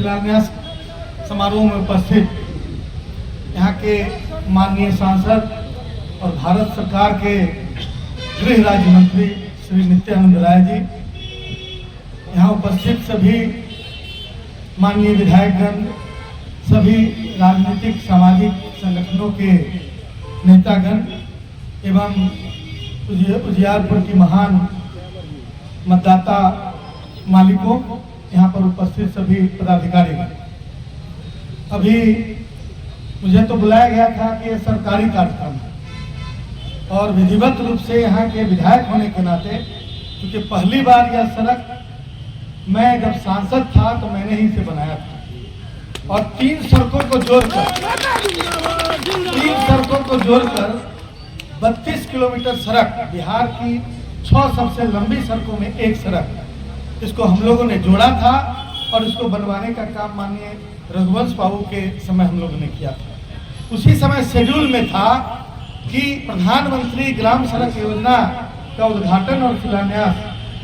शिलान्यास समारोह में उपस्थित यहाँ के माननीय सांसद और भारत सरकार के गृह राज्य मंत्री श्री नित्यानंद राय जी, यहाँ उपस्थित सभी माननीय विधायकगण, सभी राजनीतिक सामाजिक संगठनों के नेतागण एवं उजियारपुर की महान मतदाता मालिकों, यहाँ पर उपस्थित सभी पदाधिकारीगण। अभी मुझे तो बुलाया गया था कि यह सरकारी कार्यक्रम है और विधिवत रूप से यहाँ के विधायक होने के नाते, क्योंकि पहली बार यह सड़क मैं जब सांसद था तो मैंने ही इसे बनाया था और 3 सड़कों को जोड़कर 32 किलोमीटर सड़क, बिहार की 6 सबसे लंबी सड़कों में एक सड़क, इसको हम लोगों ने जोड़ा था और इसको बनवाने का काम माननीय रघुवंश बाबू के समय हम लोगों ने किया था। उसी समय शेड्यूल में था कि प्रधानमंत्री ग्राम सड़क योजना का उद्घाटन और शिलान्यास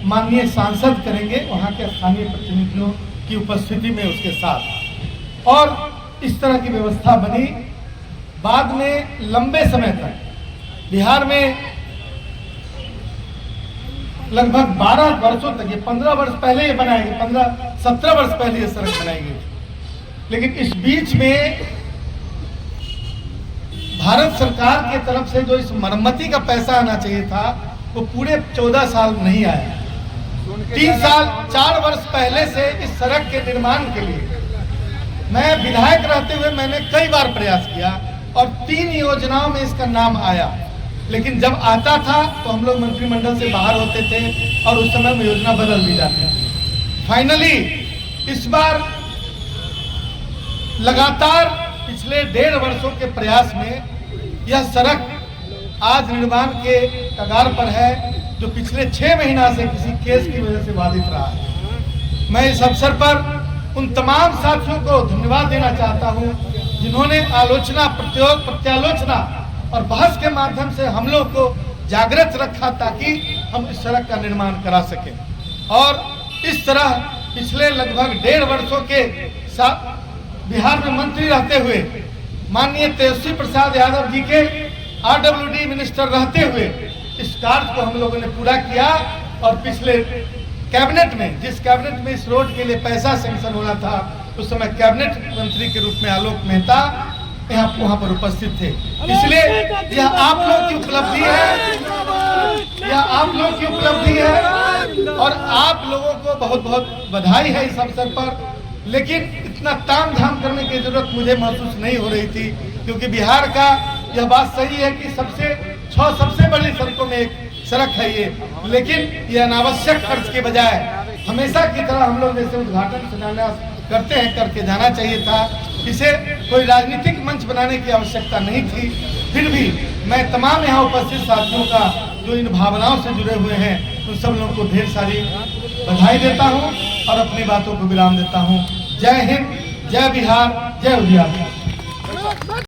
माननीय सांसद करेंगे, वहाँ के स्थानीय प्रतिनिधियों की उपस्थिति में उसके साथ, और इस तरह की व्यवस्था बनी। बाद में लंबे समय तक बिहार में लगभग 12 वर्षों तक, ये 15 वर्ष पहले ये बनाई गई, 15-17 वर्ष पहले ये सड़क बनाई गई, लेकिन इस बीच में भारत सरकार की तरफ से जो इस मरम्मती का पैसा आना चाहिए था वो पूरे 14 साल नहीं आया। 3 साल 4 वर्ष पहले से इस सड़क के निर्माण के लिए मैं विधायक रहते हुए मैंने कई बार प्रयास किया और 3 योजनाओं में इसका नाम आया, लेकिन जब आता था तो हम लोग मंत्रिमंडल से बाहर होते थे और उस समय में योजना बदल दी जाती थी। फाइनली इस बार लगातार पिछले 1.5 वर्षों के प्रयास में यह सड़क आज निर्माण के कगार पर है, जो पिछले 6 महीना से किसी केस की वजह से बाधित रहा है। मैं इस अवसर पर उन तमाम साथियों को धन्यवाद देना चाहता हूं जिन्होंने आलोचना, प्रत्यालोचना और बहस के माध्यम से हम लोग को जागृत रखा ताकि हम इस सड़क का निर्माण करा सकें। और इस तरह पिछले लगभग 1.5 वर्षों के साथ बिहार में मंत्री रहते हुए, माननीय तेजस्वी प्रसाद यादव जी के RWD मिनिस्टर रहते हुए इस कार्य को हम लोगों ने पूरा किया और पिछले कैबिनेट में, जिस कैबिनेट में इस रोड के लिए पैसा सैंक्शन होना था, उस समय कैबिनेट मंत्री के रूप में आलोक मेहता वहाँ पर उपस्थित थे। इसलिए यह आप लोग की उपलब्धि है, यह आप लोग की उपलब्धि है और आप लोगों को बहुत बहुत बधाई है इस अवसर पर। लेकिन इतना तामझाम करने की जरूरत मुझे महसूस नहीं हो रही थी, क्योंकि बिहार का यह बात सही है कि 6 सबसे बड़ी सड़कों में एक सड़क है ये, लेकिन ये अनावश्यक खर्च के बजाय हमेशा की तरह हम लोग जैसे उद्घाटन शिलान्यास करते हैं करके जाना चाहिए था। इसे कोई राजनीतिक मंच बनाने की आवश्यकता नहीं थी। फिर भी मैं तमाम यहाँ उपस्थित साथियों का जो इन भावनाओं से जुड़े हुए हैं उन सब लोगों को ढेर सारी बधाई देता हूँ और अपनी बातों को विराम देता हूँ। जय हिंद, जय बिहार, जय उजियारपुर।